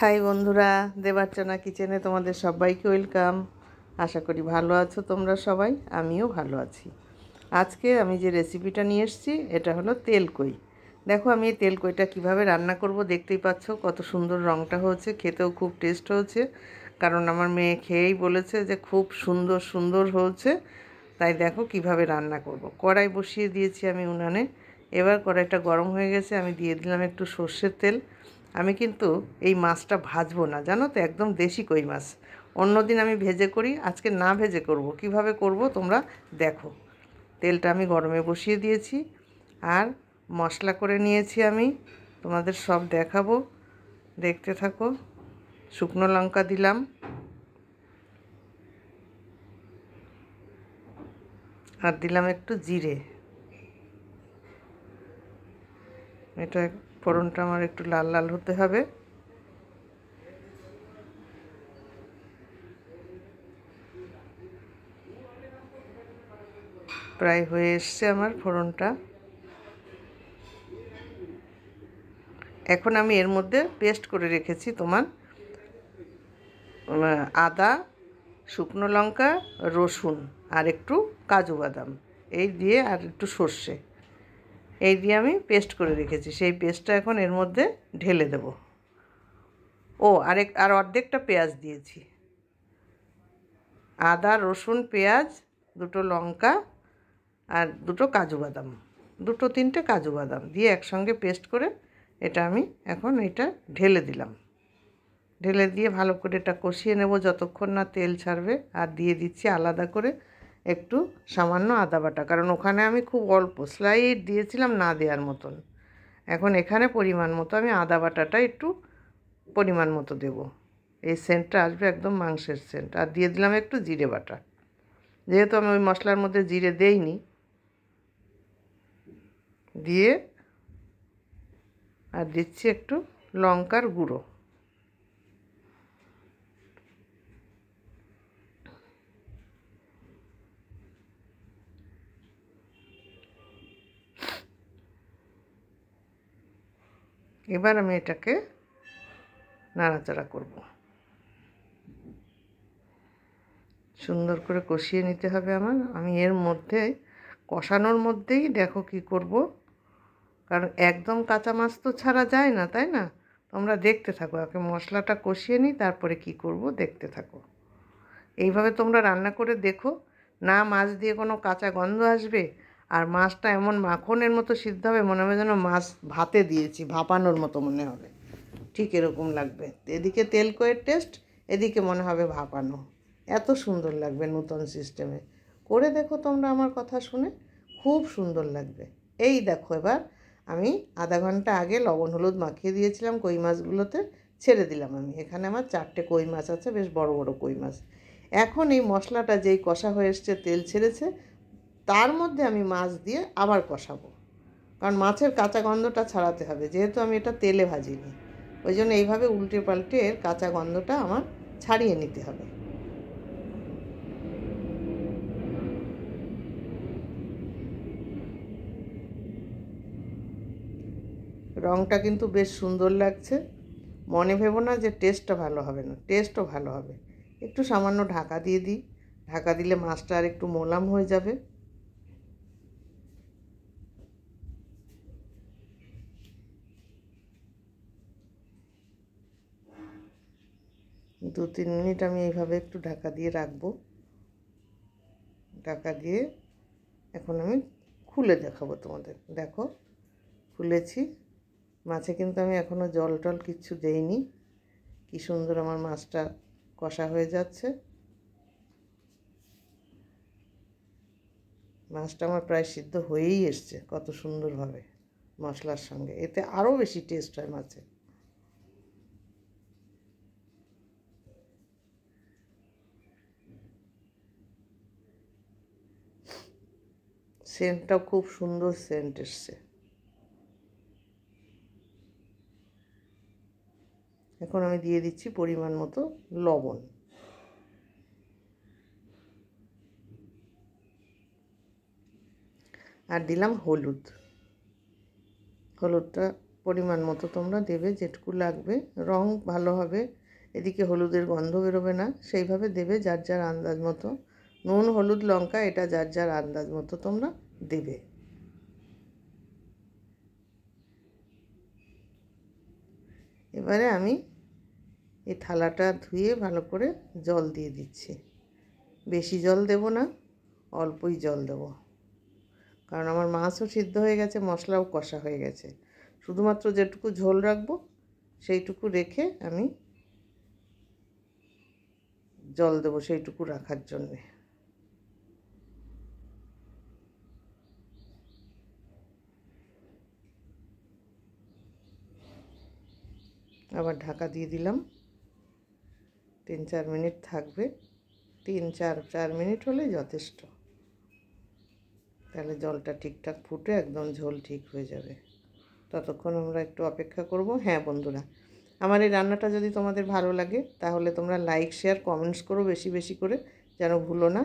High বন্ধুরা, দেবার্চনা কিচেনে তোমাদের সবাইকে ওয়েলকাম। আশা করি ভালো আছো তোমরা সবাই, আমিও ভালো আছি। আজকে আমি যে রেসিপিটা নিয়ে এসেছি এটা হলো তেলকই। দেখো আমি এই তেলকইটা কীভাবে রান্না করব দেখতেই পাচ্ছ, কত সুন্দর রঙটা হয়েছে, খেতেও খুব টেস্ট হয়েছে। কারণ আমার মেয়ে খেয়েই বলেছে যে খুব সুন্দর সুন্দর হয়েছে। তাই দেখো কিভাবে রান্না করব। কড়াই বসিয়ে দিয়েছি আমি উনানে। এবার কড়াইটা গরম হয়ে গেছে, আমি দিয়ে দিলাম একটু সর্ষের তেল। আমি কিন্তু এই মাছটা ভাজবো না, জানো তো, একদম দেশি কই মাছ। অন্যদিন আমি ভেজে করি, আজকে না ভেজে করব। কিভাবে করব তোমরা দেখো। তেলটা আমি গরমে বসিয়ে দিয়েছি আর মশলা করে নিয়েছি আমি, তোমাদের সব দেখাবো, দেখতে থাকো। শুকনো লঙ্কা দিলাম, আর দিলাম একটু জিরে। এটা ফোড়নটা আমার একটু লাল লাল হতে হবে। প্রায় হয়ে এসছে আমার ফোড়নটা। এখন আমি এর মধ্যে পেস্ট করে রেখেছি তোমার আদা, শুকনো লঙ্কা, রসুন আর একটু কাজু বাদাম, এই দিয়ে আর একটু সর্ষে, এই দিয়ে আমি পেস্ট করে রেখেছি। সেই পেস্টটা এখন এর মধ্যে ঢেলে দেব। আর অর্ধেকটা পেঁয়াজ দিয়েছি। আদা, রসুন, পেঁয়াজ, দুটো লঙ্কা আর দুটো কাজু বাদাম, দুটো তিনটে কাজু বাদাম দিয়ে একসঙ্গে পেস্ট করে এটা আমি এখন ঢেলে দিলাম। ঢেলে দিয়ে ভালো করে এটা কষিয়ে নেব যতক্ষণ না তেল ছাড়বে। আর দিয়ে দিচ্ছি আলাদা করে একটু সামান্য আদা বাটা, কারণ ওখানে আমি খুব অল্প স্লাইড দিয়েছিলাম, না দেওয়ার মতন। এখন এখানে পরিমাণ মতো আমি আদা বাটাটা একটু পরিমাণ মতো দেব। এই সেন্টটা আসবে একদম মাংসের সেন্ট। আর দিয়ে দিলাম একটু জিরে বাটা, যেহেতু আমি ওই মশলার মধ্যে জিরে দেইনি। দিয়ে আর দিচ্ছি একটু লঙ্কার গুঁড়ো। এবার আমি এটাকে নাড়াচাড়া করব, সুন্দর করে কষিয়ে নিতে হবে আমার। আমি এর মধ্যে কষানোর মধ্যেই দেখো কি করব, কারণ একদম কাঁচা মাছ তো ছাড়া যায় না, তাই না? তোমরা দেখতে থাকো, আগে মশলাটা কষিয়ে নিই, তারপরে কি করব দেখতে থাকো। এইভাবে তোমরা রান্না করে দেখো, না মাছ দিয়ে কোনো কাঁচা গন্ধ আসবে, আর মাছটা এমন মাখনের মতো সিদ্ধ হবে, মনে হবে যেন মাছ ভাতে দিয়েছি, ভাপানোর মতো মনে হবে, ঠিক এরকম লাগবে। এদিকে তেলকইয়ের টেস্ট, এদিকে মনে হবে ভাপানো। এত সুন্দর লাগবে নতুন সিস্টেমে। করে দেখো তোমরা আমার কথা শুনে, খুব সুন্দর লাগবে। এই দেখো, এবার আমি আধা ঘন্টা আগে লবণ হলুদ মাখিয়ে দিয়েছিলাম কই মাছগুলোতে, ছেড়ে দিলাম আমি। এখানে আমার 4টে কই মাছ আছে, বেশ বড় বড় কই মাছ। এখন এই মশলাটা যেই কষা হয়ে এসছে, তেল ছেড়েছে, তার মধ্যে আমি মাছ দিয়ে আবার কষাবো, কারণ মাছের কাঁচা গন্ধটা ছাড়াতে হবে, যেহেতু আমি এটা তেলে ভাজিনি। ওই জন্য এইভাবে উল্টে পাল্টে এর কাঁচা গন্ধটা আমার ছাড়িয়ে নিতে হবে। রঙটা কিন্তু বেশ সুন্দর লাগছে। মনে ভেবো না যে টেস্টটা ভালো হবে না, টেস্টও ভালো হবে। একটু সামান্য ঢাকা দিয়ে দিই, ঢাকা দিলে মাছটা আর একটু মোলাম হয়ে যাবে। 2-3 মিনিট আমি এইভাবে একটু ঢাকা দিয়ে রাখবো। ঢাকা দিয়ে এখন আমি খুলে দেখাবো তোমাদের। দেখো খুলেছি, মাছে কিন্তু আমি এখনও জল টল কিচ্ছু দেইনি। কি সুন্দর আমার মাছটা কষা হয়ে যাচ্ছে। মাছটা আমার প্রায় সিদ্ধ হয়েই এসছে কত সুন্দরভাবে মশলার সঙ্গে, এতে আরও বেশি টেস্ট হয় মাছে। সেন্টটাও খুব সুন্দর সেন্ট এসছে। এখন আমি দিয়ে দিচ্ছি পরিমাণ মতো লবণ। আর দিলাম হলুদ। হলুদটা পরিমাণ মতো তোমরা দেবে, যেটুকু লাগবে। রং ভালো হবে, এদিকে হলুদের গন্ধ বেরোবে না, সেইভাবে দেবে যার যার আন্দাজ মতো। নুন, হলুদ, লঙ্কা এটা যার যার আন্দাজ মতো তোমরা দেবে। এবারে আমি এই থালাটা ধুয়ে ভালো করে জল দিয়ে দিচ্ছি। বেশি জল দেব না, অল্পই জল দেব, কারণ আমার মাছও সিদ্ধ হয়ে গেছে, মশলাও কষা হয়ে গেছে। শুধুমাত্র যেটুকু ঝোল রাখবো সেইটুকু রেখে আমি জল দেবো, সেইটুকু রাখার জন্যে। আবার ঢাকা দিয়ে দিলাম, 3-4 মিনিট থাকবে। 3-4 মিনিট হলেই যথেষ্ট, তাহলে জলটা ঠিকঠাক ফুটে একদম ঝোল ঠিক হয়ে যাবে। ততক্ষণ আমরা একটু অপেক্ষা করব। হ্যাঁ বন্ধুরা, আমার এই রান্নাটা যদি তোমাদের ভালো লাগে তাহলে তোমরা লাইক, শেয়ার, কমেন্টস করো বেশি বেশি করে, যেন ভুলো না।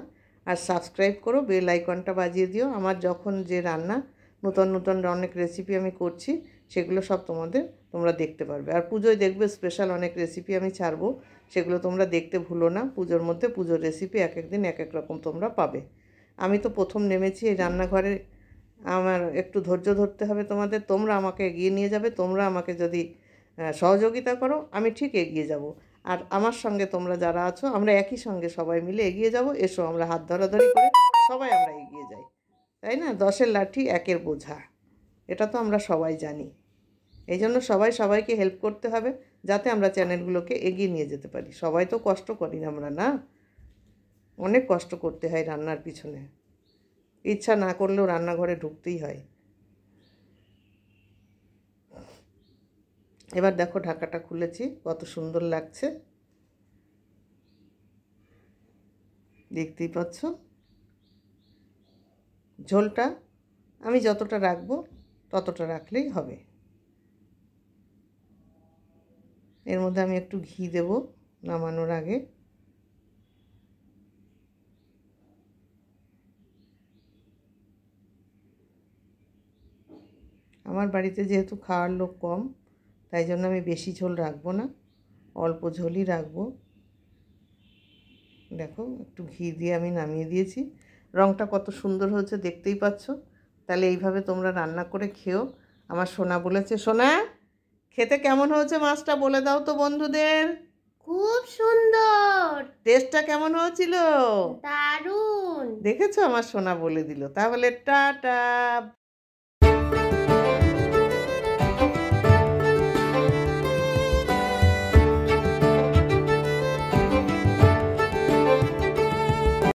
আর সাবস্ক্রাইব করো, বেল আইকনটা বাজিয়ে দিও। আমার যখন যে রান্না নতুন নতুন অনেক রেসিপি আমি করছি সেগুলো সব তোমরা দেখতে পারবে। আর পুজোয় দেখবে স্পেশাল অনেক রেসিপি আমি ছাড়বো, সেগুলো তোমরা দেখতে ভুলো না। পুজোর মধ্যে পুজোর রেসিপি এক এক দিন এক এক রকম তোমরা পাবে। আমি তো প্রথম নেমেছি এই রান্নাঘরে, আমার একটু ধৈর্য ধরতে হবে তোমাদের। তোমরা আমাকে এগিয়ে নিয়ে যাবে, তোমরা আমাকে যদি সহযোগিতা করো আমি ঠিক এগিয়ে যাব। আর আমার সঙ্গে তোমরা যারা আছো আমরা একই সঙ্গে সবাই মিলে এগিয়ে যাব। এসো আমরা হাত ধরাধরি করে সবাই আমরা এগিয়ে যাই, তাই না? 10-এর লাঠি 1-এর বোঝা, এটা তো আমরা সবাই জানি। এই জন্য সবাই সবাইকে হেল্প করতে হবে, যাতে আমরা চ্যানেলগুলোকে এগিয়ে নিয়ে যেতে পারি। সবাই তো কষ্ট করি না আমরা, না? অনেক কষ্ট করতে হয় রান্নার পিছনে, ইচ্ছা না করলেও রান্নাঘরে ঢুকতেই হয়। এবার দেখো ঢাকাটা খুলেছি, কত সুন্দর লাগছে, দেখতেই পাচ্ছ। ঝোলটা আমি যতটা রাখবো ততটা রাখলেই হবে। এর মধ্যে আমি একটু ঘি দেব নামানোর আগে। আমার বাড়িতে যেহেতু খাওয়ার লোক কম, তাই জন্য আমি বেশি ঝোল রাখবো না, অল্প ঝোলই রাখবো। দেখো একটু ঘি দিয়ে আমি নামিয়ে দিয়েছি। রঙটা কত সুন্দর হয়েছে দেখতেই পাচ্ছ। তাহলে এইভাবে তোমরা রান্না করে খেও। আমার সোনা বলেছে, সোনা খেতে কেমন হয়েছে মাছটা বলে দাও তো বন্ধুদের। খুব সুন্দর, টেস্টটা কেমন হয়েছিল? দারুণ। দেখেছো, আমার সোনা বলে দিল। তাহলে টাটা।